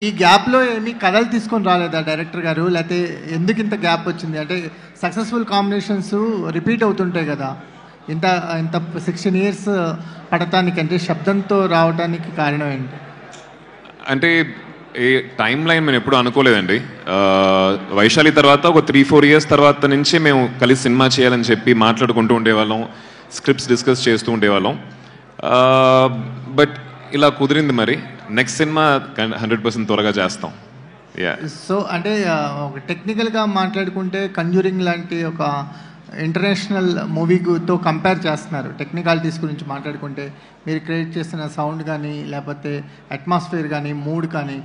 ఈ గ్యాప్లో ఏమీ కథలు తీసుకొని రాలేదా డైరెక్టర్ గారు? లేకపోతే ఎందుకు ఇంత గ్యాప్ వచ్చింది? అంటే సక్సెస్ఫుల్ కాంబినేషన్స్ రిపీట్ అవుతుంటాయి కదా, ఇంత ఇంత 16 years పడటానికి అంటే శబ్దంతో రావడానికి కారణం ఏంటి? అంటే ఏ టైం లైన్ మేము ఎప్పుడు అనుకోలేదండి. వైశాలి తర్వాత ఒక 3-4 years తర్వాత నుంచి మేము కలిసి సినిమా చేయాలని చెప్పి మాట్లాడుకుంటూ ఉండేవాళ్ళం, స్క్రిప్ట్స్ డిస్కస్ చేస్తూ ఉండేవాళ్ళం. బట్ ఇలా కుదిరింది. మరి నెక్స్ట్ సినిమా 100% త్వరగా చేస్తాం. సో అంటే ఒక టెక్నికల్గా మాట్లాడుకుంటే కంజూరింగ్ లాంటి ఒక ఇంటర్నేషనల్ మూవీతో కంపేర్ చేస్తున్నారు. టెక్నికాలిటీస్ గురించి మాట్లాడుకుంటే మీరు క్రియేట్ చేసిన సౌండ్ కానీ, లేకపోతే అట్మాస్ఫియర్ కానీ, మూడ్ కానీ,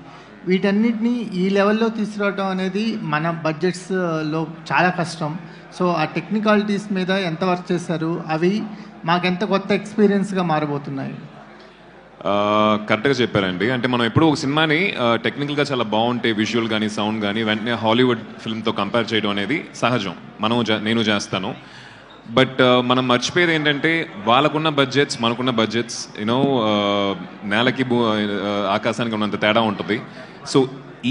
వీటన్నిటినీ ఈ లెవెల్లో తీసుకురావడం అనేది మన బడ్జెట్స్లో చాలా కష్టం. సో ఆ టెక్నికాలిటీస్ మీద ఎంత వర్క్ చేశారు? అవి మాకెంత కొత్త ఎక్స్పీరియన్స్గా మారబోతున్నాయి? కరెక్ట్గా చెప్పారండి. అంటే మనం ఎప్పుడు ఒక సినిమాని టెక్నికల్గా చాలా బాగుంటే విజువల్ కానీ సౌండ్ కానీ వెంటనే హాలీవుడ్ ఫిల్మ్తో కంపేర్ చేయడం అనేది సహజం. నేను చేస్తాను. బట్ మనం మర్చిపోయేది ఏంటంటే వాళ్ళకున్న బడ్జెట్స్ మనకున్న బడ్జెట్స్ నేలకి ఆకాశానికి ఉన్నంత తేడా ఉంటుంది. సో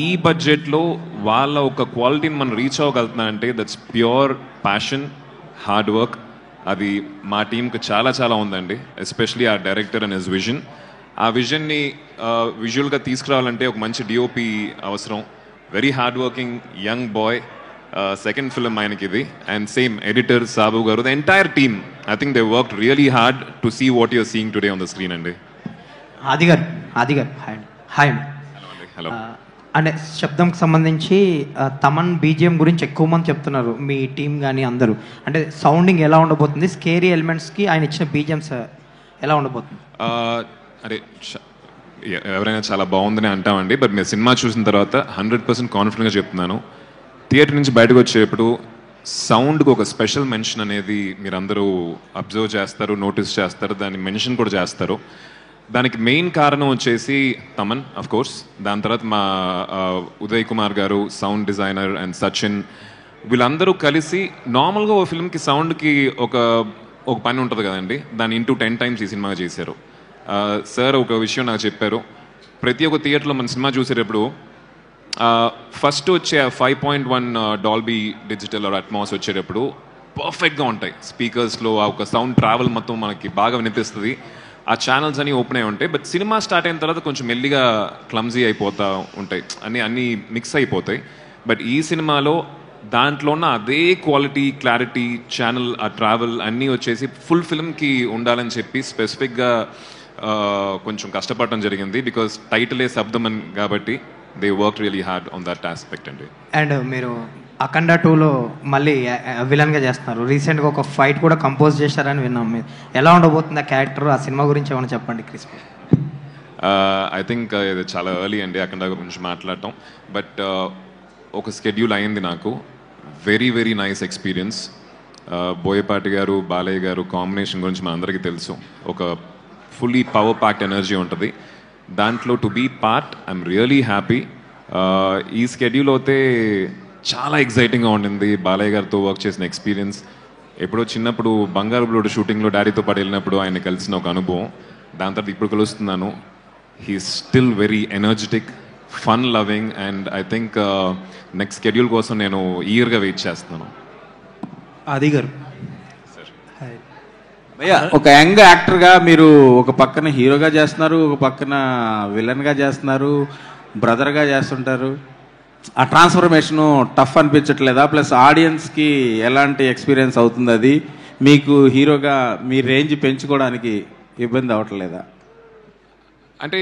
ఈ బడ్జెట్లో వాళ్ళ ఒక క్వాలిటీని మనం రీచ్ అవ్వగలుగుతున్నామంటే that's pure passion, hard work. అది మా టీంకి చాలా చాలా ఉందండి. ఎస్పెషలీ ఆ డైరెక్టర్ అండ్ హిస్ విజన్. ఆ విజన్ని విజువల్గా తీసుకురావాలంటే ఒక మంచి డిఓపి అవసరం. Very hard working young boy. Second film ఆయనకి ఇది. And same editor Sabu garu, the entire team, I think they worked really hard to see what you're seeing today on the screen అండి. Aadi garu hi అండి. Hello. అంటే శబ్దంకి సంబంధించి Thaman BGM గురించి ఎక్కువ మంది చెప్తున్నారు, మీ టీం కానీ అందరూ. అంటే సౌండింగ్ ఎలా ఉండబోతుంది, స్కేరీ ఎలిమెంట్స్కి ఆయన ఇచ్చిన బీజిఎమ్స్ ఎలా ఉండబోతుంది? అరే ఎవరైనా చాలా బాగుందని అంటామండి. బట్ మీరు సినిమా చూసిన తర్వాత 100% కాన్ఫిడెంట్గా చెప్తున్నాను. థియేటర్ నుంచి బయటకు వచ్చేటప్పుడు సౌండ్కి ఒక స్పెషల్ మెన్షన్ అనేది మీరందరూ అబ్జర్వ్ చేస్తారు, నోటీస్ చేస్తారు, దాన్ని మెన్షన్ కూడా చేస్తారు. దానికి మెయిన్ కారణం వచ్చేసి తమన్ ఆఫ్ కోర్స్. దాని తర్వాత మా ఉదయ్ కుమార్ గారు, సౌండ్ డిజైనర్, అండ్ సచిన్, వీళ్ళందరూ కలిసి నార్మల్గా ఒక ఫిల్మ్కి సౌండ్కి ఒక పని ఉంటుంది కదండి, దాన్ని ఇంటూ 10 times ఈ సినిమా చేశారు. సార్ ఒక విషయం నాకు చెప్పారు. ప్రతి ఒక్క థియేటర్లో మన సినిమా చూసేటప్పుడు ఫస్ట్ వచ్చే 5.1 డాల్బీ డిజిటల్ ఆర్ అట్మాస్ వచ్చేటప్పుడు పర్ఫెక్ట్గా ఉంటాయి. స్పీకర్స్లో ఆ ఒక సౌండ్ ట్రావెల్ మొత్తం మనకి బాగా వినిపిస్తుంది. ఆ ఛానల్స్ అన్నీ ఓపెన్ అయి ఉంటాయి. బట్ సినిమా స్టార్ట్ అయిన తర్వాత కొంచెం మెల్లిగా క్లమ్జీ అయిపోతూ ఉంటాయి, అన్నీ మిక్స్ అయిపోతాయి. బట్ ఈ సినిమాలో దాంట్లో ఉన్న అదే క్వాలిటీ, క్లారిటీ, ఛానల్, ఆ ట్రావెల్ అన్నీ వచ్చేసి ఫుల్ ఫిల్మ్కి ఉండాలని చెప్పి స్పెసిఫిక్గా కొంచెం కష్టపడటం జరిగింది. బికాస్ టైటిలే శబ్దం అని కాబట్టి they work really hard on that aspect అండి. అండ్ మీరు అఖండ 2లో మళ్ళీ విలన్గా చేస్తున్నారు. రీసెంట్గా ఒక ఫైట్ కూడా కంపోజ్ చేశారని విన్నాం. మీరు ఎలా ఉండబోతుంది ఆ క్యారెక్టర్? ఆ సినిమా గురించి ఏమైనా చెప్పండి క్రిస్పీ. ఐ థింక్ ఇది చాలా ఎర్లీ అండి అఖండ గురించి మాట్లాడటం. బట్ ఒక స్కెడ్యూల్ అయింది నాకు. Very very nice experience. Boyapati గారు, బాలయ్య గారు కాంబినేషన్ గురించి మన అందరికీ తెలుసు. ఒక ఫుల్లీ పవర్ ప్యాక్డ్ ఎనర్జీ ఉంటుంది దాంట్లో. To be part I'm really happy. ఈ స్కెడ్యూల్ అయితే చాలా ఎక్సైటింగ్గా ఉండింది. బాలయ్య గారితో వర్క్ చేసిన ఎక్స్పీరియన్స్, ఎప్పుడో చిన్నప్పుడు బంగారు బ్లూడ్ షూటింగ్లో డాడీతో పాటు వెళ్ళినప్పుడు ఆయన కలిసిన ఒక అనుభవం. దాని తర్వాత ఇప్పుడు కలుస్తున్నాను. He still very energetic, fun loving, and I think next schedule కోసం నేను ఈగర్గా వెయిట్ చేస్తున్నాను. ఆది గారు, భయ్యా ఒక యంగ్ యాక్టర్గా మీరు ఒక పక్కన హీరోగా చేస్తున్నారు, ఒక పక్కన విలన్గా చేస్తున్నారు, బ్రదర్గా చేస్తుంటారు. ఆ ట్రాన్స్ఫర్మేషను టఫ్ అనిపించట్లేదా? ప్లస్ ఆడియన్స్కి ఎలాంటి ఎక్స్పీరియన్స్ అవుతుంది? అది మీకు హీరోగా మీ రేంజ్ పెంచుకోవడానికి ఇబ్బంది అవ్వట్లేదా? అంటే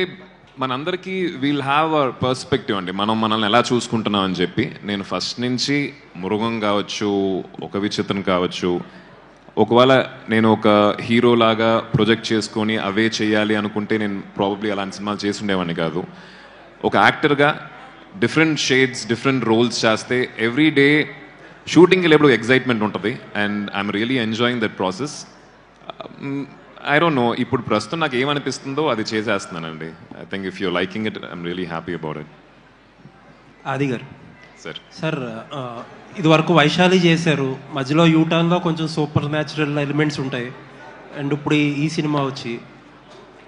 మనందరికీ వీల్ హ్యావ్ అ పర్స్పెక్టివ్ అండి, మనల్ని ఎలా చూసుకుంటున్నాం అని చెప్పి. నేను ఫస్ట్ నుంచి మృగం కావచ్చు, ఒక విచిత్రం కావచ్చు, ఒకవేళ నేను ఒక హీరో లాగా ప్రొజెక్ట్ చేసుకొని అవే చేయాలి అనుకుంటే నేను ప్రాబబ్లీ అలాంటి సినిమాలు చేసి ఉండేవాడిని కాదు. ఒక యాక్టర్గా డిఫరెంట్ షేడ్స్, డిఫరెంట్ రోల్స్ చేస్తే ఎవ్రీ డే షూటింగ్కి వెళ్ళేప్పుడు ఎగ్జైట్మెంట్ ఉంటుంది. And I'm really enjoying that process. I don't know, ఇప్పుడు ప్రస్తుతం నాకు ఏమనిపిస్తుందో అది చేసేస్తున్నానండి. I think if you're liking it I'm really happy about it. Aadi garu sir ఇది వరకు వైశాలి చేశారు, మధ్యలో యూటర్న్లో కొంచెం సూపర్ న్యాచురల్ ఎలిమెంట్స్ ఉంటాయి. అండ్ ఇప్పుడు ఈ సినిమా వచ్చి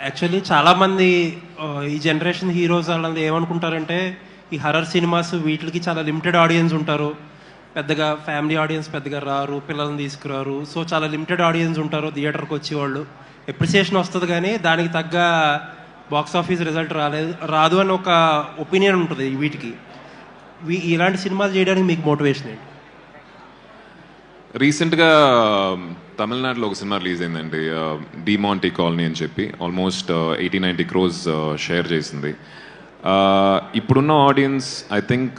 యాక్చువల్లీ చాలామంది ఈ జనరేషన్ హీరోస్ వాళ్ళందరూ ఏమనుకుంటారంటే ఈ హర్రర్ సినిమాస్ వీటికి చాలా లిమిటెడ్ ఆడియన్స్ ఉంటారు, పెద్దగా ఫ్యామిలీ ఆడియన్స్ పెద్దగా రారు, పిల్లల్ని తీసుకురారు. సో చాలా లిమిటెడ్ ఆడియన్స్ ఉంటారు థియేటర్కి వచ్చేవాళ్ళు. ఎప్రిసియేషన్ వస్తుంది కానీ దానికి తగ్గ బాక్స్ ఆఫీస్ రిజల్ట్ రాదు అని ఒక ఒపీనియన్ ఉంటుంది వీటికి. ఇలాంటి సినిమాలు చేయడానికి మీకు మోటివేషన్ ఏంటి? రీసెంట్గా తమిళనాడులో ఒక సినిమా రిలీజ్ అయిందండి, డిమాంటీ కాలనీ అని చెప్పి. ఆల్మోస్ట్ 80-90 crores షేర్ చేసింది. ఇప్పుడున్న ఆడియన్స్ ఐ థింక్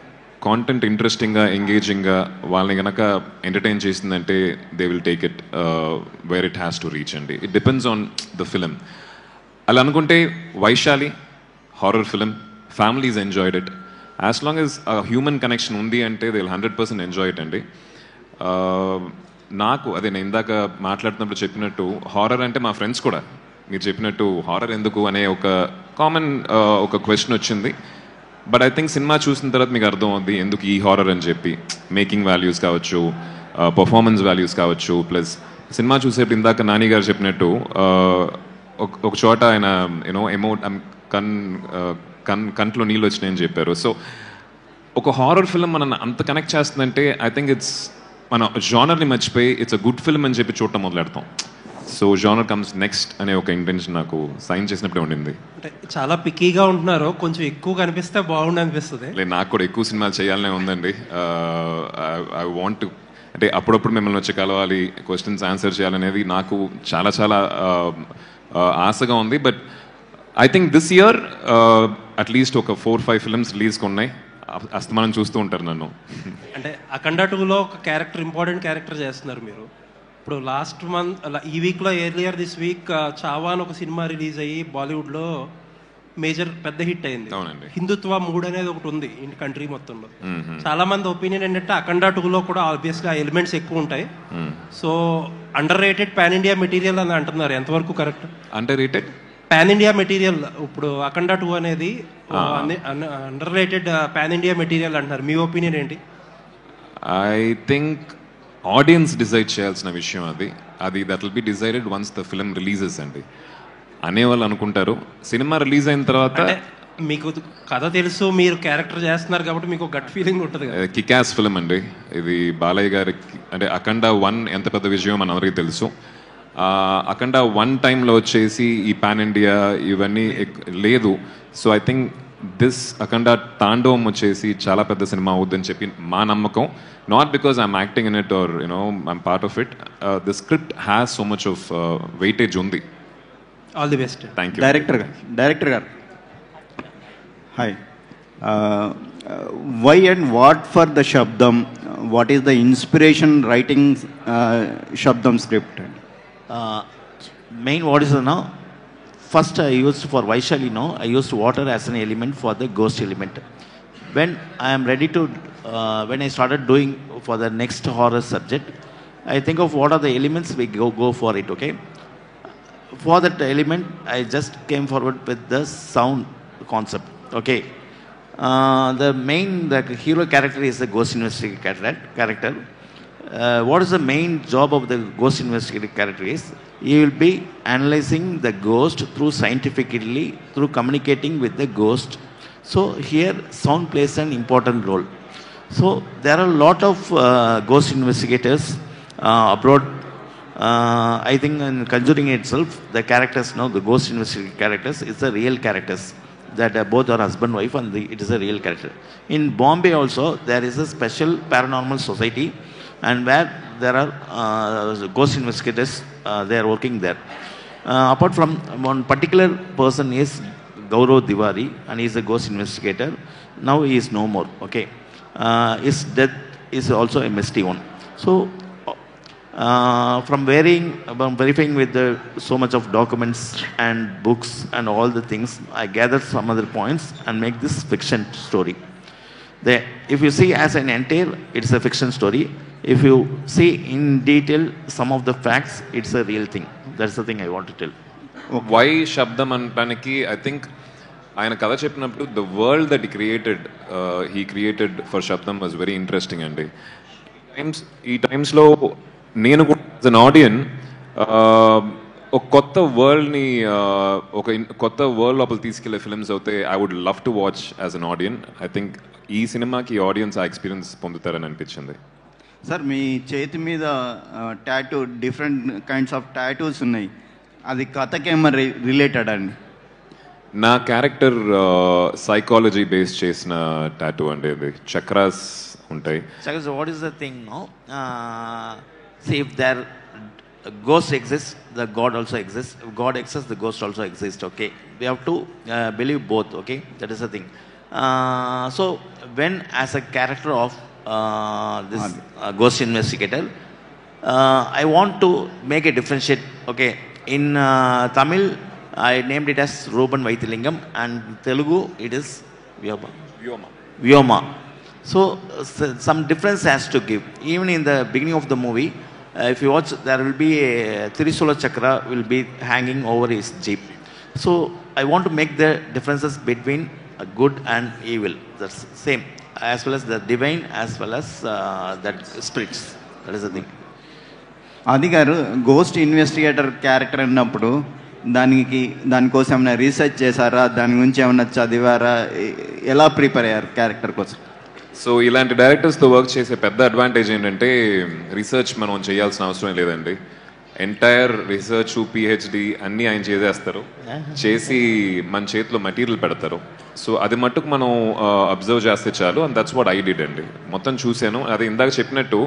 కాంటెంట్ ఇంట్రెస్టింగ్గా ఎంగేజింగ్గా వాళ్ళని కనుక ఎంటర్టైన్ చేసిందంటే they will take it where it has to reach అండి. It depends on the film. అలా అనుకుంటే Vaishali horror film, families enjoyed it. As long as human connection ఉంది అంటే దే విల్ 100% ఎంజాయ్ ఇట్ అండి. నాకు అదే నేను ఇందాక మాట్లాడుతున్నప్పుడు చెప్పినట్టు హారర్ అంటే మా ఫ్రెండ్స్ కూడా మీరు చెప్పినట్టు హారర్ ఎందుకు అనే ఒక కామన్ ఒక క్వశ్చన్ వచ్చింది. బట్ ఐ థింక్ సినిమా చూసిన తర్వాత మీకు అర్థం అవుద్ది ఎందుకు ఈ హారర్ అని చెప్పి. మేకింగ్ వాల్యూస్ కావచ్చు, పర్ఫార్మెన్స్ వాల్యూస్ కావచ్చు, ప్లస్ సినిమా చూసేప్పుడు ఇందాక నాని గారు చెప్పినట్టు ఒక చోట ఆయన కంట్లో నీళ్ళు వచ్చినాయని చెప్పారు. సో ఒక హారర్ ఫిల్మ్ మనం అంత కనెక్ట్ చేస్తుందంటే ఐ థింక్ ఇట్స్ మన జానర్ని మర్చిపోయి ఇట్స్ అ గుడ్ ఫిల్మ్ అని చెప్పి చూడటం మొదలెడతాం. సో జానర్ కమ్స్ నెక్స్ట్ అనే ఒక ఇంటెన్షన్ నాకు సైన్ చేసినప్పుడే ఉండింది. అంటే చాలా పిక్కీగా ఉంటున్నారు, కొంచెం ఎక్కువ కనిపిస్తే బాగుండు అనిపిస్తుంది. లేదు, నాకు కూడా ఎక్కువ సినిమాలు చేయాలనే ఉందండి. ఐ వాంట్ అంటే అప్పుడప్పుడు మిమ్మల్ని వచ్చి కలవాలి, క్వశ్చన్స్ ఆన్సర్ చేయాలనేది నాకు చాలా చాలా ఆశగా ఉంది. But I think this year at least ఒక 4-5 ఫిల్మ్స్ రిలీజ్కి ఉన్నాయి. అస్తమానం చూస్తూ ఉంటారు నన్ను. అంటే అఖండ 2లో ఒక క్యారెక్టర్, ఇంపార్టెంట్ క్యారెక్టర్ చేస్తున్నారు మీరు. ఇప్పుడు లాస్ట్ మంత్ ఈ వీక్లో ఎర్లియర్ దిస్ వీక్ చావా అని ఒక సినిమా రిలీజ్ అయ్యి బాలీవుడ్లో మేజర్ పెద్ద హిట్ అయింది. హిందుత్వ మూడ్ అనేది ఒకటి ఉంది కంట్రీ మొత్తంలో. చాలా మంది ఒపీనియన్ ఏంటంటే అఖండ 2లో కూడా ఆబ్వియస్గా ఎలిమెంట్స్ ఎక్కువ ఉంటాయి. So under rated pan India material అని అంటున్నారు, ఎంతవరకు correct? Under rated pan India material ఇప్పుడు అఖండ 2 అనేది under rated pan India material అంటున్నారు, మీ ఒపీనియన్ ఏంటి? ఐ థింక్ ఆడియన్స్ డిసైడ్ చేయాల్సిన విషయం అది that will be decided once the film releases అండి. అనేవాళ్ళు అనుకుంటారు సినిమా రిలీజ్ అయిన తర్వాత. మీకు కథ తెలుసు, మీరు క్యారెక్టర్ చేస్తున్నారు కాబట్టి మీకు గట్ ఫీలింగ్ ఉంటుంది. కికాస్ ఫిల్మ్ అండి ఇది. బాలయ్య గారికి అంటే అఖండ 1 ఎంత పెద్ద విజయం మన అందరికీ తెలుసు. అఖండ 1 టైంలో వచ్చేసి ఈ పాన్ ఇండియా ఇవన్నీ లేదు. So I think this Akhanda Thandavam వచ్చేసి చాలా పెద్ద సినిమా అవుద్దని చెప్పి మా నమ్మకం. Not because I'm acting in it or I'm part of it. The script has so much of weightage ఉంది. All the best. Thank you. Director garu hi. Why and what for the Sabdham? What is the inspiration writing Sabdham script? Main what is now, first I used for Vaishali, I used water as an element for the ghost element. When I am ready to when I started doing for the next horror subject, I think of what are the elements, we go for it. Okay, for that element I just came forward with the sound concept. Okay, the hero character is the ghost investigator character. What is the main job of the ghost investigator character is, he will be analyzing the ghost through scientifically, through communicating with the ghost. So here sound plays an important role. So there are a lot of ghost investigators abroad. I think in Conjuring itself, the characters now, the ghost investigator characters, is the real characters. That both are husband wife and it is a real character. In Bombay also there is a special paranormal society, and where there are ghost investigators, they are working there. Apart from one particular person is Gaurav Tiwari, and he is a ghost investigator. Now he is no more. Okay, his death is also a misty one. So from verifying with so much of documents and books and all the things, I gathered some other points and make this fiction story. If you see as an entire, it's a fiction story. If you see in detail some of the facts, it's a real thing. That's the thing I want to tell. Why Sabdham అనడానికి I think ఆయన కథ చెప్పినప్పుడు the world that he created for Sabdham was very interesting అండి. ఈ టైమ్స్లో నేను కూడా as an ఆడియన్ ఒక కొత్త వరల్డ్ని కొత్త వరల్డ్ లోపల తీసుకెళ్లే ఫిల్మ్స్ అయితే I would love to watch as an audience. I think ఈ సినిమాకి ఆడియన్స్ ఆ ఎక్స్పీరియన్స్ పొందుతారని అనిపించింది. సార్ మీ చేతి మీద tattoo different kinds of tattoos ఉన్నాయి, అది కథకేమో రిలేటెడ్ అండి? నా క్యారెక్టర్ సైకాలజీ బేస్ చేసిన టాటూ అండి, అది చక్రాస్ ఉంటాయి. So what is the thing now? See, if there ghost exists, the God also exists. If God exists, the ghost also exists. Okay, we have to believe both. Okay, that is the thing. So when as a character of this ghost investigator, I want to make a differentiate. Okay, in Tamil I named it as Ruban Vaithilingam, and Telugu it is Vyoma. So some difference has to give. Even in the beginning of the movie, if you watch, there will be a Trisula Chakra will be hanging over his jeep. So I want to make the differences between good and evil. That's same, as well as the divine, as well as that spirits. That is the thing. అది గారు ghost investigator character అన్నప్పుడు దానికోసం ఏమైనా research చేశారా? దాని గురించి ఏమైనా చదివారా? ఎలా ప్రిపేర్ అయ్యారు క్యారెక్టర్ కోసం? సో ఇలాంటి డైరెక్టర్స్తో వర్క్ చేసే పెద్ద అడ్వాంటేజ్ ఏంటంటే రీసెర్చ్ మనం చేయాల్సిన అవసరం లేదండి. ఎంటైర్ రీసెర్చ్ పిహెచ్డి అన్నీ ఆయన చేసేస్తారు, చేసి మన చేతిలో మెటీరియల్ పెడతారు. సో అది మట్టుకు మనం అబ్జర్వ్ చేస్తే చాలు. And that's what I did అండి. మొత్తం చూశాను. అది ఇందాక చెప్పినట్టు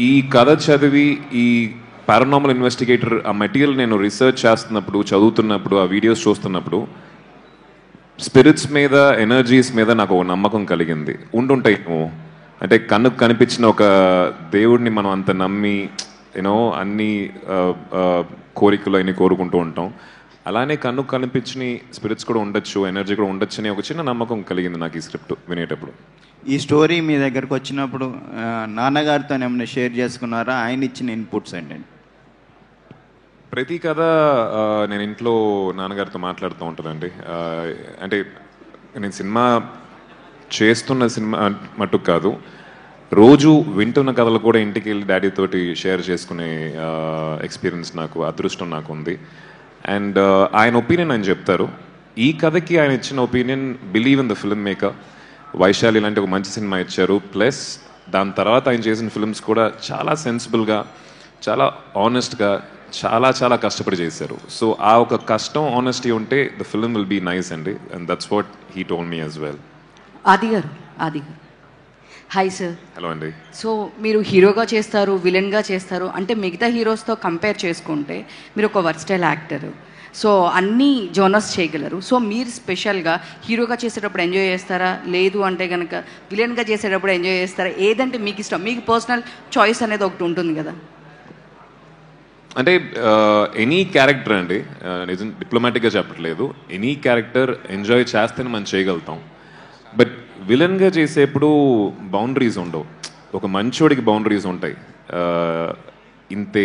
ఈ కథ చదివి ఈ పారానార్మల్ ఇన్వెస్టిగేటర్ ఆ మెటీరియల్ నేను రీసెర్చ్ చేస్తున్నప్పుడు, చదువుతున్నప్పుడు, ఆ వీడియోస్ చూస్తున్నప్పుడు స్పిరిట్స్ మీద, ఎనర్జీస్ మీద నాకు ఒక నమ్మకం కలిగింది. ఉండుంటాయి అంటే కన్నుకు కనిపించిన ఒక దేవుడిని మనం అంత నమ్మి అన్ని కోరికలు అన్ని కోరుకుంటూ ఉంటాం. అలానే కన్నుకు కనిపించిన స్పిరిట్స్ కూడా ఉండొచ్చు, ఎనర్జీ కూడా ఉండొచ్చు అని ఒక చిన్న నమ్మకం కలిగింది నాకు ఈ స్క్రిప్ట్ వినేటప్పుడు. ఈ స్టోరీ మీ దగ్గరకు వచ్చినప్పుడు నాన్నగారితో ఏమైనా షేర్ చేసుకున్నారా? ఆయన ఇచ్చిన ఇన్పుట్స్ ఏంటండి? ప్రతి కథ నేను ఇంట్లో నాన్నగారితో మాట్లాడుతూ ఉంటానండి. అంటే నేను సినిమా మట్టుకు కాదు, రోజు వింటున్న కథలు కూడా ఇంటికి వెళ్ళి డాడీ తోటి షేర్ చేసుకునే ఎక్స్పీరియన్స్ నాకు, అదృష్టం నాకు ఉంది. అండ్ ఆయన ఒపీనియన్ ఆయన చెప్తారు. ఈ కథకి ఆయన ఇచ్చిన opinion, believe in the film maker. Vaishali లాంటి ఒక మంచి సినిమా ఇచ్చారు. ప్లస్ దాని తర్వాత ఆయన చేసిన ఫిల్మ్స్ కూడా చాలా సెన్సిబుల్గా, చాలా ఆనెస్ట్గా, చాలా చాలా కష్టపడి చేశారు. సో ఆ ఒక కష్టం, ఆనెస్టీ ఉంటే the film will be nice అండి. And that's what he told me as well. Aadi garu hi sir. Hello అండి. సో మీరు హీరోగా చేస్తారు, విలన్గా చేస్తారు, అంటే మిగతా హీరోస్తో కంపేర్ చేసుకుంటే మీరు ఒక వర్స్టైల్ యాక్టర్. సో అన్ని జోనర్స్ చేయగలరు. సో మీరు స్పెషల్గా హీరోగా చేసేటప్పుడు ఎంజాయ్ చేస్తారా, లేదు అంటే కనుక విలన్గా చేసేటప్పుడు ఎంజాయ్ చేస్తారా? ఏదంటే మీకు ఇష్టం? మీకు పర్సనల్ చాయిస్ అనేది ఒకటి ఉంటుంది కదా. అంటే ఎనీ క్యారెక్టర్ అండి, నిజం డిప్లొమాటిక్గా చెప్పట్లేదు, ఎనీ క్యారెక్టర్ ఎంజాయ్ చేస్తేనే మనం చేయగలుగుతాం. బట్ విలన్గా చేసేప్పుడు బౌండరీస్ ఉండవు. ఒక మంచోడికి బౌండరీస్ ఉంటాయి. ఇంతే,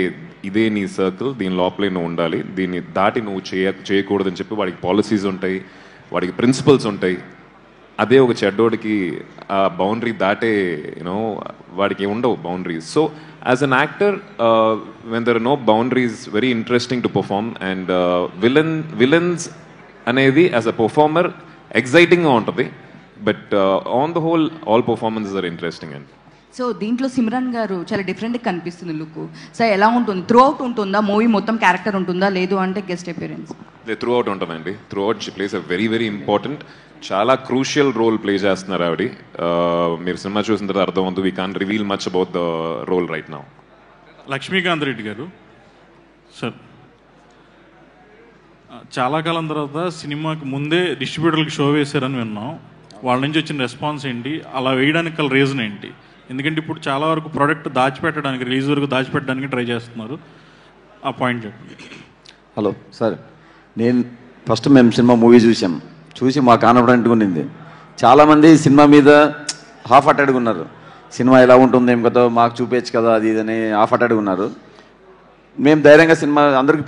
ఇదే నీ సర్కిల్, దీని లోపలే నువ్వు ఉండాలి, దీన్ని దాటి నువ్వు చేయకూడదని చెప్పి వాడికి పాలసీస్ ఉంటాయి, వాడికి ప్రిన్సిపల్స్ ఉంటాయి. అదే ఒక చెడ్డోడికి ఆ బౌండరీ దాటే వాడికి ఉండవు boundaries. So as an actor, when there are no boundaries, very interesting to perform. And villains అనేది యాజ్ అ పర్ఫార్మర్ ఎక్సైటింగ్గా ఉంటుంది. But on the whole all performances are interesting అండి. సో దీంట్లో సిమ్రాన్ గారు చాలా డిఫరెంట్గా కనిపిస్తుంది లుక్. సో ఎలా ఉంటుంది? త్రూ అవుట్ ఉంటుందా మూవీ మొత్తం క్యారెక్టర్ ఉంటుందా, లేదు అంటే గెస్ట్ అపియరెన్స్? త్రూ అవుట్ ఉంటుందండి. Throughout she plays a very very important, చాలా క్రూషియల్ రోల్ ప్లే చేస్తున్నారు ఆవిడ. మీరు సినిమా చూసిన తర్వాత అర్థం అవుతుంది. We can't reveal much about the role right now. Lakshmikanth Reddy garu sir, చాలా కాలం తర్వాత సినిమాకి ముందే డిస్ట్రిబ్యూటర్లకు షో వేశారని విన్నాం. వాళ్ళ నుంచి వచ్చిన రెస్పాన్స్ ఏంటి? అలా వేయడానికి గల రీజన్ ఏంటి? ఎందుకంటే ఇప్పుడు చాలా వరకు ప్రోడక్ట్ దాచిపెట్టడానికి, రిలీజ్ వరకు దాచిపెట్టడానికి ట్రై చేస్తున్నారు. ఆ పాయింట్ చెప్పండి. హలో సార్, ఫస్ట్ మేము సినిమా మూవీ చూసి మాకు కాన్ఫిడెంట్గా ఉండింది. చాలామంది సినిమా మీద హాఫ్ అటెడ్గా ఉన్నారు. సినిమా ఎలా ఉంటుంది ఏం కదా, మాకు చూపించచ్చు కదా, అది ఇదని హాఫ్ అటెడ్గా ఉన్నారు. మేము ధైర్యంగా సినిమా అందరికి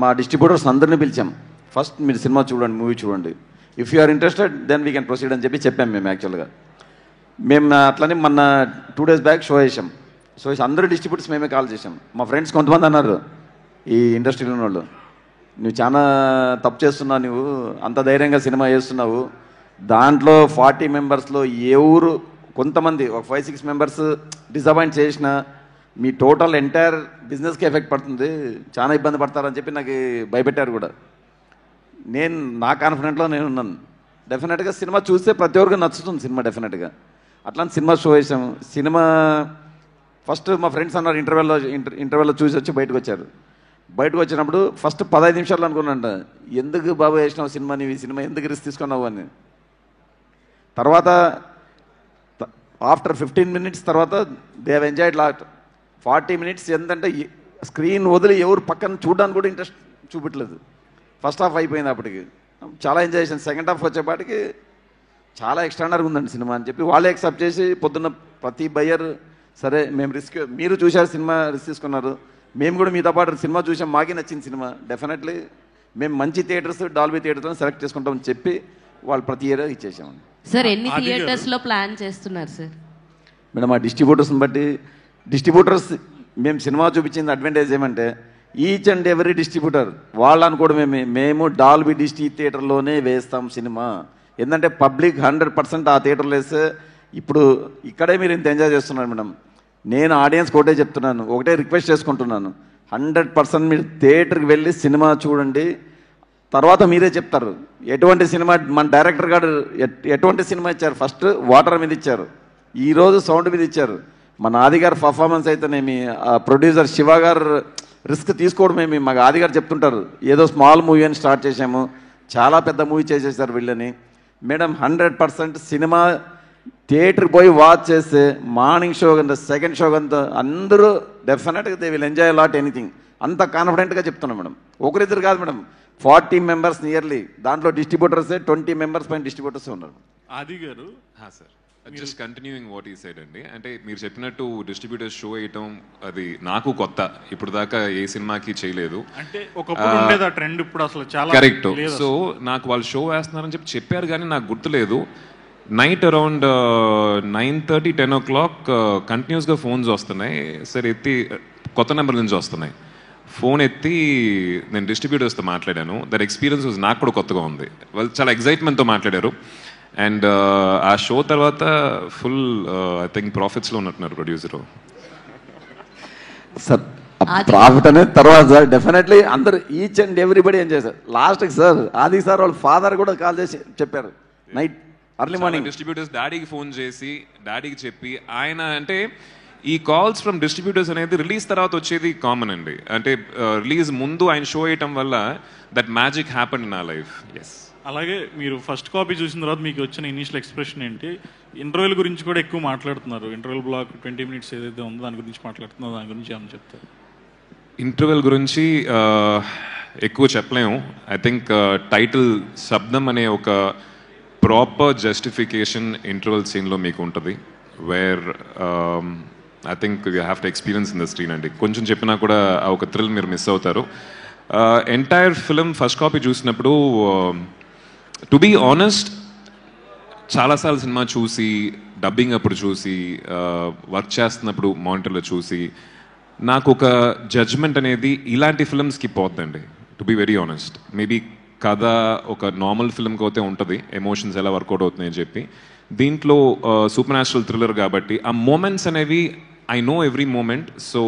మా డిస్ట్రిబ్యూటర్స్ అందరినీ పిలిచాం. ఫస్ట్ మీరు సినిమా చూడండి, మూవీ చూడండి, if you are interested then we can proceed అని చెప్పాం మేము. యాక్చువల్గా మేము అట్లనే మొన్న 2 days బ్యాక్ షో చేసాం. అందరూ డిస్ట్రిబ్యూటర్స్ మేమే కాల్ చేసాం. మా ఫ్రెండ్స్ కొంతమంది అన్నారు, ఈ ఇండస్ట్రీలో ఉన్న వాళ్ళు. నువ్వు చాలా తప్పు చేస్తున్నావు, నువ్వు అంత ధైర్యంగా సినిమా చేస్తున్నావు, దాంట్లో 40 మెంబర్స్లో ఎవరు కొంతమంది ఒక 5-6 మెంబర్స్ డిసప్పాయింట్ చేసిన మీ టోటల్ ఎంటైర్ బిజినెస్కి ఎఫెక్ట్ పడుతుంది, చాలా ఇబ్బంది పడతారని చెప్పి నాకు భయపెట్టారు కూడా. నేను నా కాన్ఫిడెంట్లో నేను ఉన్నాను. డెఫినెట్గా సినిమా చూస్తే ప్రతి ఒక్కరికి నచ్చుతుంది సినిమా డెఫినెట్గా. అట్లాంటి సినిమా షో వేసాము. సినిమా ఫస్ట్ మా ఫ్రెండ్స్ అన్నారు ఇంటర్వెల్లో చూసి వచ్చి బయటకు వచ్చారు. బయటకు వచ్చినప్పుడు ఫస్ట్ 15 నిమిషాలు అనుకున్నాంట, ఎందుకు బాబు వేసినావు సినిమా, నీవు ఈ సినిమా ఎందుకు రిస్క్ తీసుకున్నావు అని. తర్వాత ఆఫ్టర్ 15 మినిట్స్ తర్వాత they have enjoyed lot. 40 minutes ఏంటంటే స్క్రీన్ వదిలి ఎవరు పక్కన చూడడానికి కూడా ఇంట్రెస్ట్ చూపించలేదు. ఫస్ట్ హాఫ్ అయిపోయింది, అప్పటికి చాలా ఎంజాయ్ చేశాను. సెకండ్ హాఫ్ వచ్చేపాటికి చాలా ఎక్స్ట్రాడనరీగా ఉందండి సినిమా అని చెప్పి వాళ్ళే యాక్సెప్ట్ చేసి పొద్దున్న ప్రతి బయ్యర్ సరే మేము రిస్క్, మీరు చూశారు సినిమా రిస్క్ తీసుకున్నారు, మేము కూడా మీతో పాటు సినిమా చూసాం, మాకే నచ్చింది సినిమా, డెఫినెట్లీ మేము మంచి థియేటర్స్ డాల్బీ థియేటర్స్ సెలెక్ట్ చేసుకుంటామని చెప్పి వాళ్ళు ప్రతి ఇయర్ ఇచ్చేసామండి. సార్ ఎన్ని థియేటర్స్లో ప్లాన్ చేస్తున్నారు సార్? మేడం ఆ డిస్ట్రిబ్యూటర్స్ని బట్టి, డిస్ట్రిబ్యూటర్స్ మేము సినిమా చూపించింది అడ్వాంటేజ్ ఏమంటే ఈచ్ అండ్ ఎవరీ డిస్ట్రిబ్యూటర్ వాళ్ళు అనుకోవడం మేము డాల్బీ డిస్ట్రీ థియేటర్లోనే వేస్తాం సినిమా. ఎందుకంటే పబ్లిక్ 100% ఆ థియేటర్లో వేస్తే ఇప్పుడు ఇక్కడే మీరు ఇంత ఎంజాయ్ చేస్తున్నారు మేడం. నేను ఆడియన్స్ ఒకటే చెప్తున్నాను, ఒకటే రిక్వెస్ట్ చేసుకుంటున్నాను, 100% మీరు థియేటర్కి వెళ్ళి సినిమా చూడండి, తర్వాత మీరే చెప్తారు ఎటువంటి సినిమా. మన డైరెక్టర్ గారు ఎటువంటి సినిమా ఇచ్చారు, ఫస్ట్ వాటర్ మీద ఇచ్చారు, ఈరోజు సౌండ్ మీద ఇచ్చారు. మన ఆది గారు పర్ఫార్మెన్స్ అయితేనేమి, ప్రొడ్యూసర్ శివ గారు రిస్క్ తీసుకోవడమేమి, మాకు ఆది గారు చెప్తుంటారు ఏదో స్మాల్ మూవీ అని స్టార్ట్ చేసాము, చాలా పెద్ద మూవీ చేసేసారు వీళ్ళని. మేడం 100% సినిమా థియేటర్కి పోయి వాచ్ చేస్తే మార్నింగ్ షో కంటే సెకండ్ షో కంటే అందరూ డెఫినెట్గా they will enjoy lot anything. అంత కాన్ఫిడెంట్గా చెప్తున్నాం మేడం. ఒకరిద్దరు కాదు మేడం, 40 మెంబర్స్ నియర్లీ, దాంట్లో డిస్ట్రిబ్యూటర్సే 20 మెంబర్స్ పైన డిస్ట్రిబ్యూటర్సే ఉన్నారు. ఆది garu sir just continuing what ఈ సైడ్ అండి, అంటే మీరు చెప్పినట్టు డిస్ట్రిబ్యూటర్స్ షో వేయటం అది నాకు కొత్త, ఇప్పుడు దాకా ఏ సినిమాకి చేయలేదు. అంటే ఒకప్పుడు ఉండేది ఆ ట్రెండ్, ఇప్పుడు అసలు చాలా కరెక్ట్. సో నాకు వాళ్ళు షో వేస్తున్నారని చెప్పారు కానీ నాకు గుర్తులేదు. నైట్ అరౌండ్ 9:30, 10 o'clock కంటిన్యూస్గా ఫోన్స్ వస్తున్నాయి. సరే ఎత్తి కొత్త నెంబర్ నుంచి వస్తున్నాయి, ఫోన్ ఎత్తి నేను డిస్ట్రిబ్యూటర్స్తో మాట్లాడాను. దట్ ఎక్స్పీరియన్స్ నాకు కూడా కొత్తగా ఉంది. వాళ్ళు చాలా ఎగ్జైట్మెంట్తో మాట్లాడారు. అండ్ ఆ షో తర్వాత ఫుల్ ఐ థింక్ ప్రాఫిట్స్లో ఉన్నట్టున్నారు ప్రొడ్యూసర్ సార్. ప్రాఫిట్ అనేది తర్వాత సార్ డెఫినెట్లీ అందరు ఈచ్ అండ్ ఎవ్రీబడి ఏం చేశారు. లాస్ట్కి సార్ ఆది సార్ వాళ్ళ ఫాదర్ కూడా కాల్ చేసి చెప్పారు నైట్ అర్లీ మార్నింగ్. డిస్ట్రిబ్యూటర్స్ డాడీకి ఫోన్ చేసి డాడీకి చెప్పి ఆయన అంటే ఈ కాల్స్ ఫ్రమ్ డిస్ట్రిబ్యూటర్స్ అనేది రిలీజ్ తర్వాత వచ్చేది కామన్ అండి. అంటే రిలీజ్ ముందు ఆయన షో వేయటం వల్ల that magic happen in our life. Yes. అలాగే మీరు ఫస్ట్ కాపీ చూసిన తర్వాత మీకు వచ్చిన ఇనిషియల్ ఎక్స్ప్రెషన్ ఏంటి? ఇంటర్వ్యూల గురించి కూడా ఎక్కువ మాట్లాడుతున్నారు. ఇంటర్వ్యూల్ బ్లాక్ 20 minutes ఏదైతే ఉందో దాని గురించి మాట్లాడుతున్నారు, దాని గురించి ఏమని చెప్తారు? ఇంటర్వెల్ గురించి ఎక్కువ చెప్పలేము. ఐ థింక్ టైటిల్ శబ్దం అనే ఒక ప్రాపర్ జస్టిఫికేషన్ ఇంటర్వెల్ సీన్లో మీకు ఉంటుంది, where I think you have to experience in the screen అండి. కొంచెం చెప్పినా కూడా ఆ ఒక థ్రిల్ మీరు మిస్ అవుతారు. ఎంటైర్ ఫిలిం ఫస్ట్ కాపీ చూసినప్పుడు టు బీ ఆనెస్ట్ చాలాసార్లు సినిమా చూసి, డబ్బింగ్ అప్పుడు చూసి, వర్క్ చేస్తున్నప్పుడు మానిటర్లో చూసి నాకు ఒక జడ్జ్మెంట్ అనేది ఇలాంటి ఫిల్మ్స్కి పోతుందండి. To be very honest, maybe కథ ఒక నార్మల్ ఫిల్మ్కి అయితే ఉంటుంది, ఎమోషన్స్ ఎలా వర్కౌట్ అవుతున్నాయి అని చెప్పి. దీంట్లో సూపర్ న్యాచురల్ థ్రిల్లర్ కాబట్టి ఆ మూమెంట్స్ అనేవి I know every moment. So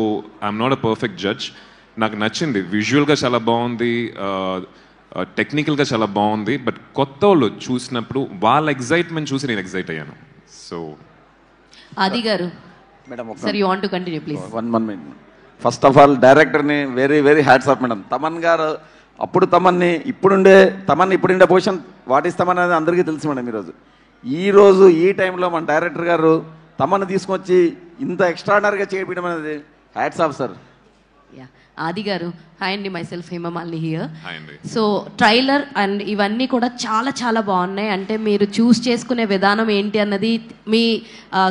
I'm not a perfect judge. నాకు నచ్చింది, విజువల్గా చాలా బాగుంది, టెక్నికల్గా చాలా బాగుంది. బట్ కొత్త వాళ్ళు చూసినప్పుడు వాళ్ళ ఎగ్జైట్మెంట్ చూసి నేను ఎగ్జైట్ అయ్యాను. So Aadi garu madam sir you want to continue please. One minute. First of all డైరెక్టర్ని very very hats off madam. Thaman garu అప్పుడు తమన్ని ఇప్పుడుండే పొజిషన్ వాటిస్తామని అనేది అందరికీ తెలుసు మేడం. ఈరోజు ఈ టైంలో మన డైరెక్టర్ గారు తమన్ని తీసుకొచ్చి ఇంత ఎక్స్ట్రాడనరీగా చేయడం అనేది హ్యాట్స్ ఆఫ్ సార్. ఆది గారు హాయ్ అండి, myself Hema Malini here. Hi అండి. సో ట్రైలర్ అండ్ ఇవన్నీ కూడా చాలా చాలా బాగున్నాయి. అంటే మీరు చూస్ చేసుకునే విధానం ఏంటి అన్నది మీ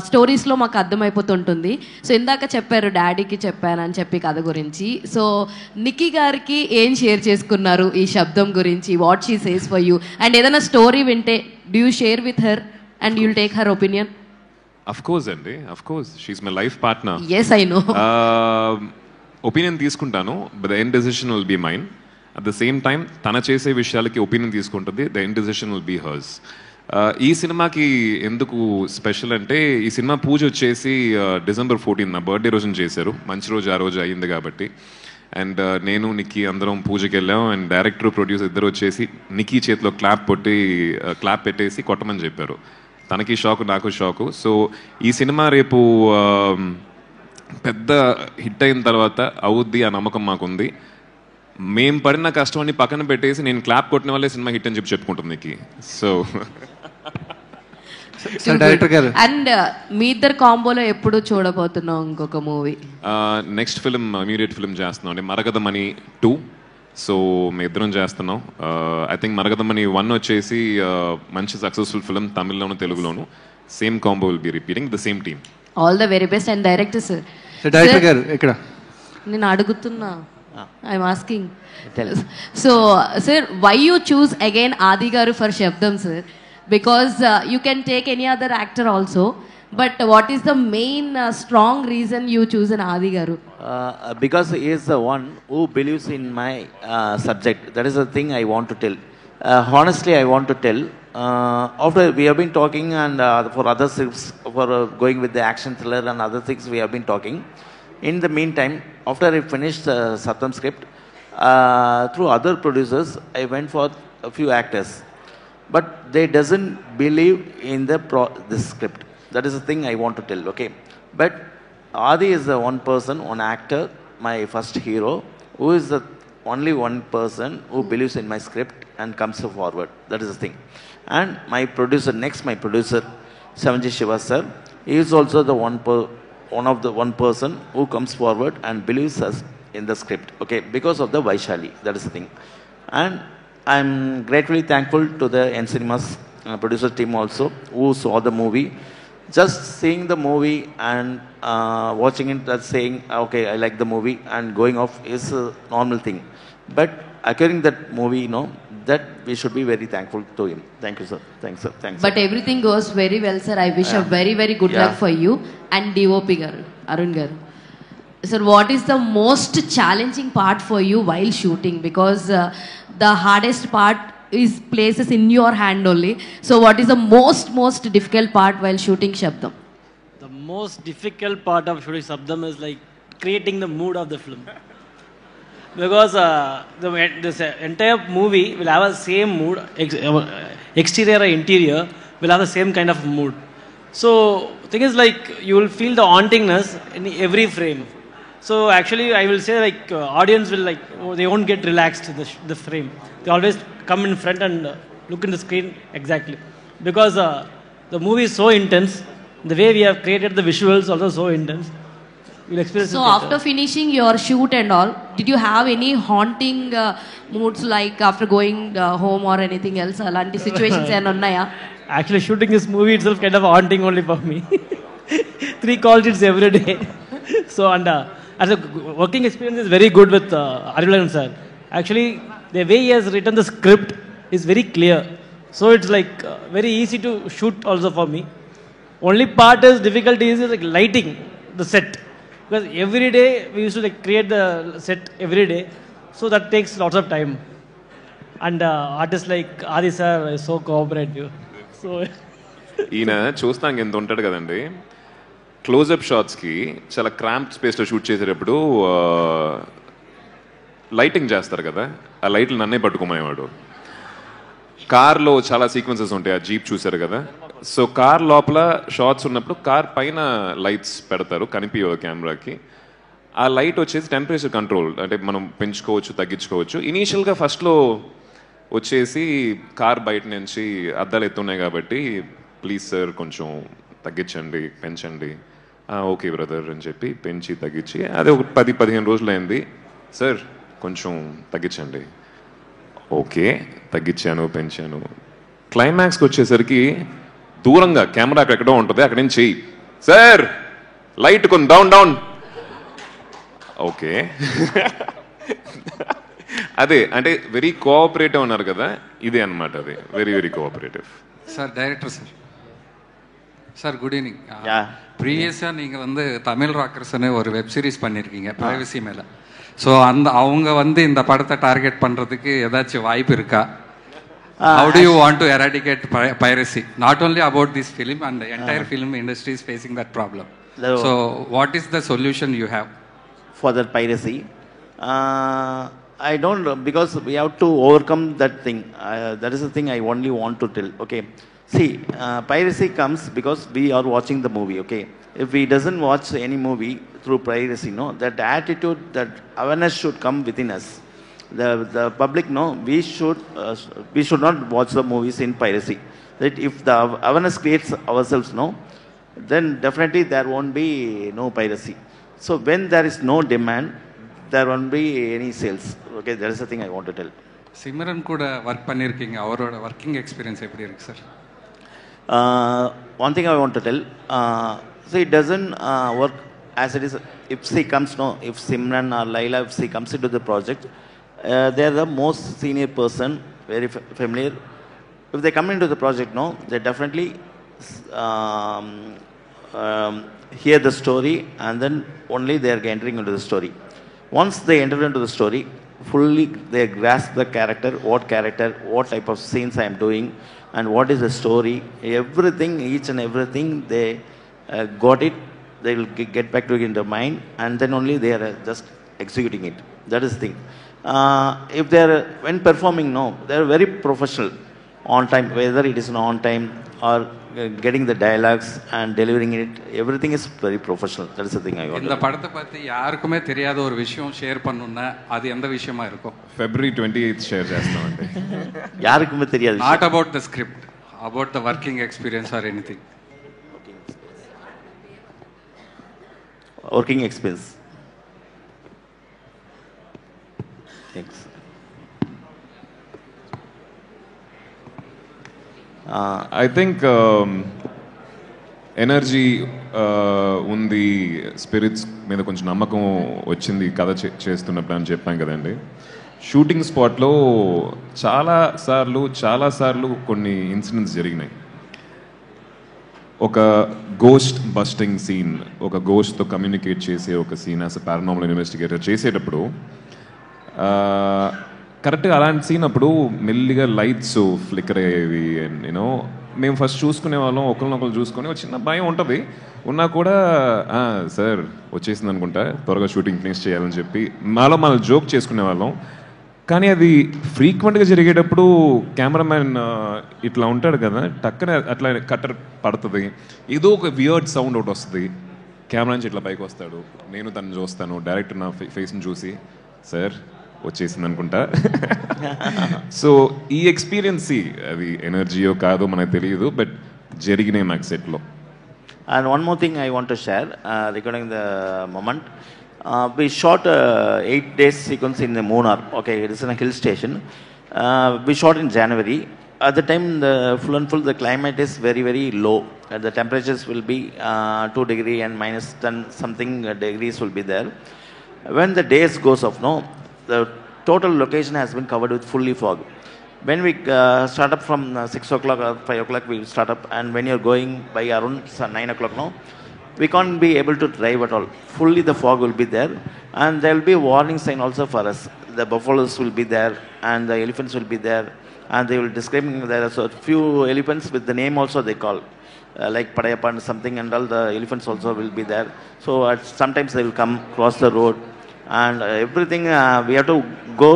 స్టోరీస్లో మాకు అర్థమైపోతుంటుంది. సో ఇందాక చెప్పారు డాడీకి చెప్పానని చెప్పి కథ గురించి. సో నిక్కీ గారికి ఏం షేర్ చేసుకున్నారు ఈ శబ్దం గురించి, what she says for you, and ఏదైనా స్టోరీ వింటే do you share with her and you'll take her opinion? Of course అండి, of course, she's my life partner. Yes I know. Opinion తీసుకుంటాను, but the end decision will be mine. At the same time తన చేసే విషయాలకి opinion తీసుకుంటుంది, the end decision will be hers. ఈ సినిమాకి ఎందుకు special అంటే, ఈ సినిమా పూజ వచ్చేసి December 14 నా బర్త్డే రోజున చేశారు. మంచి రోజు ఆ రోజు అయ్యింది కాబట్టి. అండ్ నేను నిక్కీ అందరం పూజకి వెళ్ళాం. అండ్ డైరెక్టర్ ప్రొడ్యూసర్ ఇద్దరు వచ్చేసి నిక్కీ చేతిలో క్లాప్ పెట్టేసి కొట్టమని చెప్పారు. తనకి షాకు, నాకు షాకు. సో ఈ సినిమా రేపు పెద్ద హిట్ అయిన తర్వాత అవుద్ది ఆ నమ్మకం మాకుంది. మేము పడిన కష్టం పక్కన పెట్టేసి నేను క్లాప్ కొట్టిన వాళ్ళే సినిమా హిట్ అని చెప్పుకుంటుంది నీకు. సో డైరెక్టర్ గారు, అండ్ మీ ఇద్దరు కాంబోలో ఎప్పుడు చూడబోతున్నాం ఇంకొక movie? Next film immediate film చేస్తున్నాం అండి, మరగదమణి 2. సో మీ ఇద్దరం చేస్తున్నాం. ఐ థింక్ మరగదమణి 1 వచ్చేసి మంచి సక్సెస్ఫుల్ ఫిల్మ్, తమిళ్లోను తెలుగులోను. Same combo will be repeating, the same team. All the very best. And director sir, director garu ఇక్కడ నేను అడుగుతున్నా, I'm asking. So sir, why you choose again Aadi garu for Sabdham sir? Because you can take any other actor also, but what is the main strong reason you choose an Adi Garu? Because he is the one who believes in my subject. That is the thing I want to tell. Honestly, I want to tell. After we have been talking, and for other scripts, for going with the action thriller and other things, we have been talking. In the meantime, after I finished the Satyam script, through other producers, I went for a few actors. But they doesn't believe in the script. That is the thing I want to tell, okay? But Adi is the one person, one actor, my first hero, who is the only one person who believes in my script and comes forward. That is the thing. And my producer, Savanji Shiva sir, he is also the one person who comes forward and believes us in the script, okay? Because of the Vaishali, that is the thing. And I'm gratefully thankful to the N Cinemas producer team also, who saw the movie. Just seeing the movie and watching it, saying, okay, I like the movie, and going off is a normal thing. But acquiring that movie, that we should be very thankful to him. Thank you, sir. Thanks, sir. Thanks. But everything goes very well, sir. I wish a very, very good luck for you and DOP Garu, Arun Garu. Sir, what is the most challenging part for you while shooting? Because the hardest part is places in your hand only. So what is the most difficult part while shooting Shabdam? The most difficult part of shooting Shabdam is like creating the mood of the film. Because this entire movie will have the same mood, exterior or interior will have the same kind of mood. So thing is like you will feel the hauntingness in every frame. So actually I will say like audience will like, they won't get relaxed in the frame. They always come in front and look in the screen exactly. Because the movie is so intense, the way we have created the visuals also so intense. You'll experience so after finishing your shoot and all, did you have any haunting moods like after going home or anything else? Alanti situations and unnaya? Actually shooting this movie itself kind of haunting only for me. 3 call sheets every day. So and as a working experience is very good with Arilan sir. Actually, the way he has written the script is very clear. So it's like very easy to shoot also for me. Only part is difficulty is like lighting the set. Because every day we used to like create the set every day. So that takes lots of time. And artists like Adi sir is so cooperative. So ఈయన చూస్తాం ఎంత ఉంటాడు కదండి, closeup షాట్స్కి చాలా cramp స్పేస్లో shoot చేసేటప్పుడు lighting చేస్తారు కదా, ఆ లైట్లు నన్నే పట్టుకోమనేవాడు. కార్లో చాలా సీక్వెన్సెస్ ఉంటాయి, ఆ జీప్ చూసారు కదా. సో కార్ లోపల షాట్స్ ఉన్నప్పుడు కార్ పైన లైట్స్ పెడతారు, కనిపించవు కెమెరాకి. ఆ లైట్ వచ్చేసి టెంపరేచర్ కంట్రోల్, అంటే మనం పెంచుకోవచ్చు తగ్గించుకోవచ్చు. ఇనీషియల్గా ఫస్ట్లో వచ్చేసి కార్ బయట నుంచి అద్దాలు ఎత్తున్నాయి కాబట్టి ప్లీజ్ సార్ కొంచెం తగ్గించండి, పెంచండి. ఓకే బ్రదర్ అని చెప్పి పెంచి తగ్గించి అదే ఒక 10-15 రోజులు అయింది. సార్ కొంచెం తగ్గించండి, ఓకే తగ్గించాను, పెంచాను. క్లైమాక్స్కి వచ్చేసరికి దూరంగా కెమెరా ఎక్కడో ఉంటుంది, అక్కడి నుంచి చెయ్యి సార్ లైట్ కొన్ని డౌన్ ఓకే. అదే అంటే వెరీ కోఆపరేటివ్ అన్నారు కదా, ఇదే అనమాట. అది very cooperative. Sir director sir, sir good evening. Yeah. ப்ரீவியஸாக நீங்கள் வந்து தமிழ் ராக்கர்ஸ்னு ஒரு வெப் சீரிஸ் பண்ணியிருக்கீங்க ப்ரைவசி மேலே. ஸோ அவங்க வந்து இந்த படத்தை டார்கெட் பண்ணுறதுக்கு ஏதாச்சும் வாய்ப்பு இருக்கா? How do you want to eradicate piracy? Not only about this film, and the entire film industry is facing that problem. So what is the solution you have for that piracy? I don't know, because we have to overcome that thing. That is the thing I only want to tell. Okay, see, piracy comes because we are watching the movie. Okay, if we doesn't watch any movie through piracy, no, that attitude, that awareness should come within us. The public, no, we should not watch the movies in piracy. That if the awareness creates ourselves, no, then definitely there won't be no piracy. So when there is no demand, there won't be any sales. Okay, that is the thing I want to tell. Simran கூட work பண்ணியிருக்கீங்க, அவரோட working experience எப்படி இருக்கு sir? One thing I want to tell, so it doesn't work as it is. If she comes, no, if Simran or Laila, if she comes into the project, they are the most senior person, very familiar. If they come into the project, no, they definitely hear the story, and then only they are entering into the story. Once they enter into the story, fully they grasp the character, what type of scenes I am doing, and what is the story, everything, each and everything, they got it. They will get back to it in their mind, and then only they are just executing it. That is the thing. If they are, when performing, no, they are very professional, on time, whether it is on time or getting the dialogues and delivering it, everything is very professional. That is the thing I want. இந்த படத்தை பத்தி யாருக்குமே தெரியாத ஒரு விஷயம் share பண்ணனும்னா அது எந்த விஷயமா இருக்கும்? February 28th ஷேர் చేస్తామండి. யாருக்குமே தெரியாது. Not about the script, about the working experience or anything. Working experience. Thanks. I think energy ఉంది, స్పిరిట్స్ మీద కొంచెం నమ్మకం వచ్చింది కథ చేస్తున్నప్పుడు అని చెప్పాం కదండి. షూటింగ్ స్పాట్లో చాలాసార్లు కొన్ని ఇన్సిడెంట్స్ జరిగినాయి. ఒక గోస్ట్ బస్టింగ్ సీన్, ఒక గోస్ట్తో కమ్యూనికేట్ చేసే ఒక scene as a paranormal investigator చేసేటప్పుడు కరెక్ట్గా అలాంటి సీన్ అప్పుడు మెల్లిగా లైట్స్ ఫ్లిక్కర్ అయ్యేవి. అండ్ యూనో మేము ఫస్ట్ చూసుకునే వాళ్ళం, ఒకరినొకరు చూసుకొని ఒక చిన్న భయం ఉంటుంది. ఉన్నా కూడా సార్ వచ్చేసింది అనుకుంటా, త్వరగా షూటింగ్ ఫినిష్ చేయాలని చెప్పి మనం జోక్ చేసుకునే వాళ్ళం. కానీ అది ఫ్రీక్వెంట్గా జరిగేటప్పుడు కెమెరామ్యాన్ ఇట్లా ఉంటాడు కదా, టక్కనే అట్లా కట్టర్ పడుతుంది, ఏదో ఒక వియర్డ్ సౌండ్ ఒకటి వస్తుంది, కెమెరా నుంచి ఇట్లా పైకి వస్తాడు, నేను తను చూస్తాను, డైరెక్టర్ నా ఫేస్ని చూసి సార్ వచ్చేసింది అనుకుంటా. సో ఈ ఎక్స్పీరియన్స్ అది ఎనర్జీయో కాదో మనకు తెలియదు, బట్ జరిగినాయి మాకు సెట్లో. And one more thing I want to share regarding the moment. We shot 8 days sequence in the Munnar. Okay, it is in a hill station. We shot in January. At the time, the full and full, the climate is very, very low. The temperatures will be 2 degrees and minus 10 something degrees will be there. When the days goes off, no, the total location has been covered with fully fog. When we start up from 6 o'clock or 5 o'clock, we will start up, and when you're going by around 9 o'clock, no, we can't be able to drive at all. Fully the fog will be there, and there will be a warning sign also for us. The buffaloes will be there, and the elephants will be there, and they will describe. There are a few elephants with the name also they call, like Padayappa and something, and all the elephants also will be there. So sometimes they will come cross the road, and everything we have to go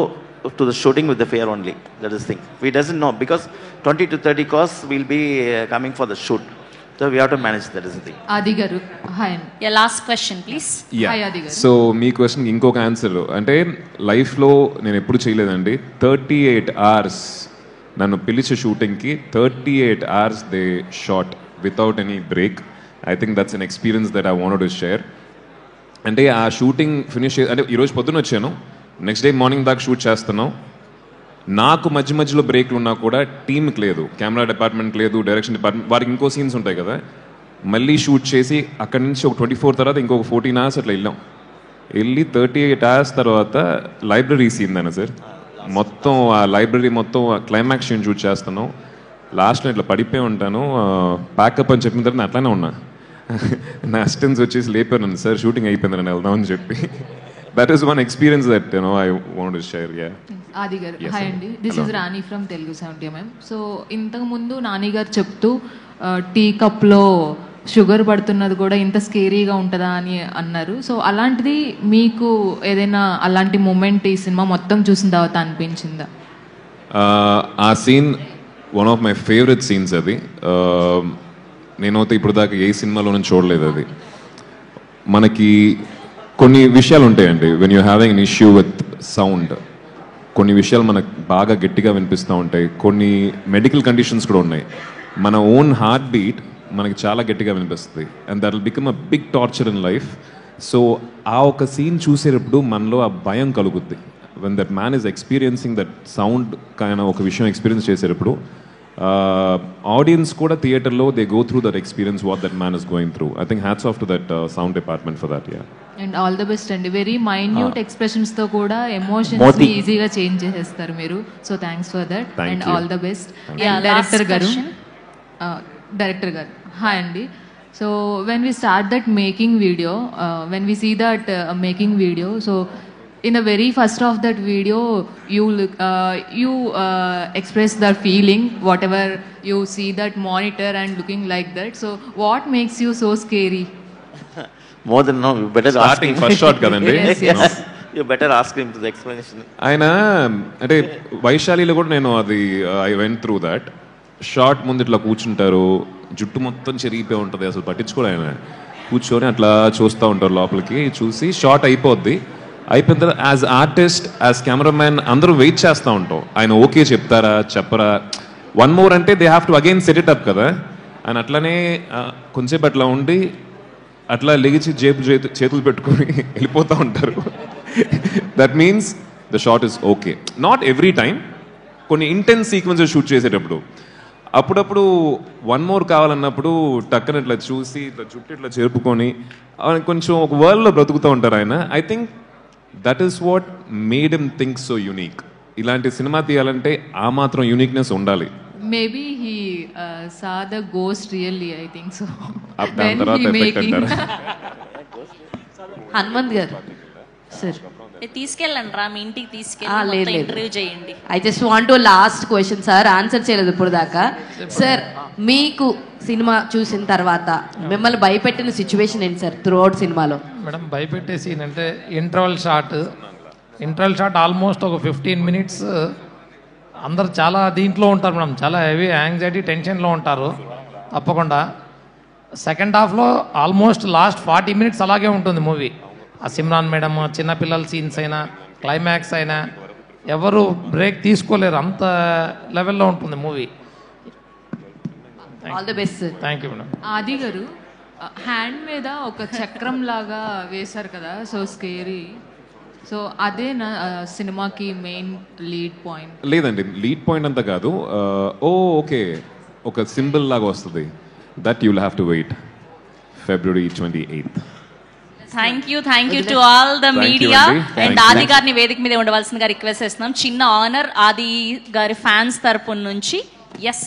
to the shooting with the fear only. That is the thing. We doesn't know, because 20 to 30 cars will be coming for the shoot. So we have to manage. That is the thing. Adi garu, hi. Your last question, please. Yeah. Hi, Adi garu. So మీ question ఇంకొక answer అంటే లైఫ్లో నేను ఎప్పుడు చేయలేదండి. 38 hours నన్ను పిలిచే షూటింగ్కి 38 hours they shot without any break. I think that's an experience that I wanted to share. అంటే ఆ షూటింగ్ ఫినిష్ అంటే ఈరోజు పొద్దున్న వచ్చాను, నెక్స్ట్ డే మార్నింగ్ దాకా షూట్ చేస్తున్నాం. నాకు మధ్యలో బ్రేక్లు ఉన్నా కూడా టీంకి లేదు, కెమెరా డిపార్ట్మెంట్ లేదు, డైరెక్షన్ డిపార్ట్మెంట్, వారికి ఇంకో సీన్స్ ఉంటాయి కదా, మళ్ళీ షూట్ చేసి అక్కడి నుంచి ఒక 24 తర్వాత ఇంకొక 14 hours అట్లా వెళ్ళి 38 hours తర్వాత లైబ్రరీ సీన్ దాన్ని సార్ మొత్తం ఆ లైబ్రరీ మొత్తం క్లైమాక్స్ సీన్ షూట్ చేస్తున్నాం. లాస్ట్లో ఇట్లా పడిపోయి ఉంటాను, ప్యాకప్ అని చెప్పిన తర్వాత నేను అట్లానే ఉన్నా. నా అసిస్టెంట్స్ వచ్చేసి లేపారు నన్ను, సార్ షూటింగ్ అయిపోయింది నేను వెళ్దామని చెప్పి. That is one experience that I want to share. ఆది గారు హాయ్ అండి, this is Rani from Telugu 70mm. So ఇంతకుముందు నాని గారు చెప్తూ టీ కప్లో షుగర్ పడుతున్నది కూడా ఇంత స్కేరీగా ఉంటుందా అని అన్నారు. సో అలాంటిది మీకు ఏదైనా అలాంటి మూమెంట్ ఈ సినిమా మొత్తం చూసిన తర్వాత అనిపించిందా? ఆ scene one of my favourite scenes అది. నేనైతే ఇప్పుడు దాకా ఏ సినిమాలోనూ చూడలేదు అది. మనకి కొన్ని విషయాలు ఉంటాయండి, when you having an issue with sound, కొన్ని విషయాలు మనకు బాగా గట్టిగా వినిపిస్తూ ఉంటాయి. కొన్ని మెడికల్ కండిషన్స్ కూడా ఉన్నాయి. మన ఓన్ హార్ట్ బీట్ మనకి చాలా గట్టిగా వినిపిస్తుంది, and that will become a big torture in life. So ఆ ఒక సీన్ చూసేటప్పుడు మనలో ఆ భయం కలుగుద్ది. When that man is experiencing that sound కానీ ఒక విషయం ఎక్స్పీరియన్స్ చేసేటప్పుడు ఆడియన్స్ కూడా థియేటర్లో they go through that experience what that man is going through. I think hats off to that sound department for that. And all the best అండి. Very minute expressions తో కూడా emotions ని ఈజీగా change చేసేస్తారు మీరు. So thanks for that and all the best. Director garu hi అండి. So when we start that making video, when we see that making video, so in the very first of that video you express that feeling whatever you see that monitor and looking like that. So what makes you so scary? More than no, you better ask him. First shot kadandi. Yes. You better ask him to the explanation. ఆయన అంటే వైశాలిలో కూడా నేను అది I went through that short. ముందు ఇట్లా కూర్చుంటారు, జుట్టు మొత్తం చెరిగిపోయి ఉంటుంది, అసలు పట్టించుకోడు ఆయన. కూర్చొని అట్లా చూస్తూ ఉంటారు, లోపలికి చూసి షార్ట్ అయిపోద్ది. అయిపోయిన తర్వాత యాజ్ ఆర్టిస్ట్, యాజ్ కెమెరామ్యాన్ అందరూ వెయిట్ చేస్తూ ఉంటాం, ఆయన ఓకే చెప్తారా చెప్పరా, వన్ మోర్ అంటే they have to again set it up కదా. ఆయన అట్లనే కొంచెంసేపు అట్లా ఉండి అట్లా లెగిచి చేతులు పెట్టుకొని వెళ్ళిపోతూ ఉంటారు. That means the short is okay. Not every time, కొన్ని ఇంటెన్స్ సీక్వెన్సెస్ షూట్ చేసేటప్పుడు అప్పుడప్పుడు వన్ మోర్ కావాలన్నప్పుడు టక్కన ఇట్లా చూసి ఇట్లా చుట్టూ ఇట్లా చేరుపుకొని కొంచెం ఒక వరల్డ్లో బ్రతుకుతూ ఉంటారు ఆయన. I think that is what made him think so unique. ఇలాంటి సినిమా తీయాలంటే ఆ మాత్రం యూనిక్నెస్ ఉండాలి. Maybe he saw the ghost really, I think so. Then he making. Hanumanth గారు సార్ తీసుకెళ్ళండి రా, మీ ఇంటికి తీసుకెళ్ళి ఇంటర్వ్యూ చేయండి. I just want to last question sir, answer చేయలేదు ఇప్పుడు దాకా. సార్ మీకు సినిమా చూసిన తర్వాత మిమ్మల్ని భయపెట్టిన సిచ్యువేషన్ ఏంటి సార్ త్రూ అవుట్ సినిమాలో? మేడం భయపెట్టే సీన్ అంటే ఇంటర్వల్ షాట్ ఆల్మోస్ట్ ఒక 15 minutes అందరు చాలా దీంట్లో ఉంటారు మేడం, చాలా హెవీ యాంగ్జైటీ టెన్షన్లో ఉంటారు తప్పకుండా. సెకండ్ హాఫ్లో ఆల్మోస్ట్ లాస్ట్ 40 minutes అలాగే ఉంటుంది మూవీ. ఆ సిమ్రాన్ మేడం చిన్నపిల్లల సీన్స్ అయినా క్లైమాక్స్ అయినా ఎవరు బ్రేక్ తీసుకోలేరు, అంత లెవెల్లో ఉంటుంది movie. All the best. Thank you madam. ఆది గారు హ్యాండ్ మీద ఒక చక్రం లాగా వేశారు కదా, సో స్కేరీ. సో అదే నా సినిమాకి మెయిన్ లీడ్ పాయింట్? లేదండి, లీడ్ పాయింట్ అంతా కాదు. ఓకే, ఒక సింబల్ లాగా వస్తుంది. That you will have to wait February 28th. Thank you to all the media. And Aadi గారిని వేదిక మీద ఉండవలసిందిగా రిక్వెస్ట్ చేస్తున్నాం. చిన్న ఆనర్ ఆది గారి ఫ్యాన్స్ తరపు నుంచి. ఎస్.